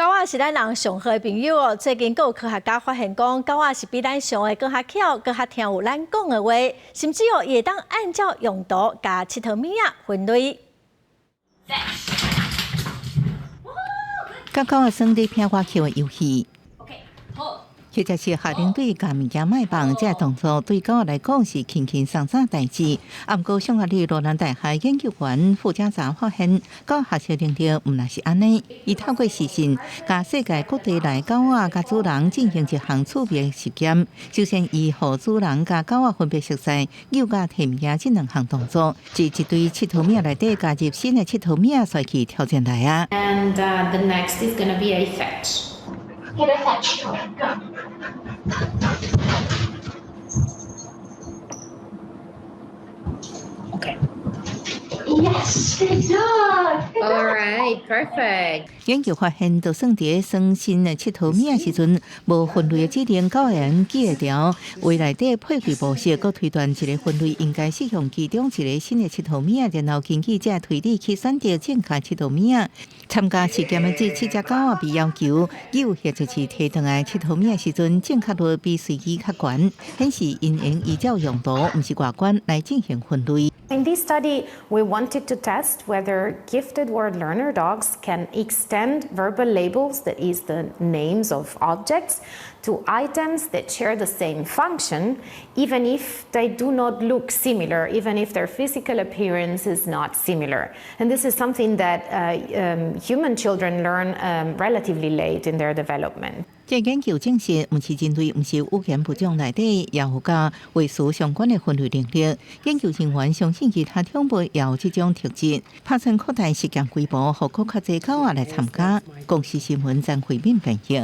狗仔是咱人上好的朋友哦。最近有科学家发现讲，狗仔是比咱想的更较巧，更较听有咱讲的话，甚至哦也当按照用途甲佚佗物仔分类。甲狗仔耍咧拼我球的游戏。 好。 或者是下令对甲物件卖放，这动作对狗仔来讲是轻轻松松代志。啊，毋过上个日罗兰大学研究员傅家查发现，狗学习领着毋那是安尼，伊透过视讯，甲世界各地来狗仔甲主人进行一项趣味实验。首先，以互主人甲狗仔分别熟悉诱甲摕物件这两项动作，即一堆佚佗物内底加入新的佚佗物甩去挑战来啊。And the next is going to be a fetch. Get a fetch. Go. Okay. Yes, good job. All right, perfect. 研究发现，就算伫耍新的佚佗物的时阵，无分类的指令狗会记会牢。为内底配对模式，佮推断一个分类应该适用其中一个新的佚佗物，然后根据这推理去选择正确佚佗物。参加实验的这7只狗仔被要求诱或者是摕转来佚佗物的时阵，正确率比随机较悬，显示因用依照用途，毋是外观来进行分类。 In this study, we wanted to test whether gifted word learner dogs can extend verbal labels, that is, the names of objects, to items that share the same function, even if they do not look similar, even if their physical appearance is not similar. And this is something that human children learn relatively late in their development. 这研究证实，毋是针对毋是有限物种内底也有甲位数相关的分类能力。研究人员相信其他种类也有这种特质，打算扩大实验规模，互更较侪狗仔来参加。公司新闻张惠敏编译。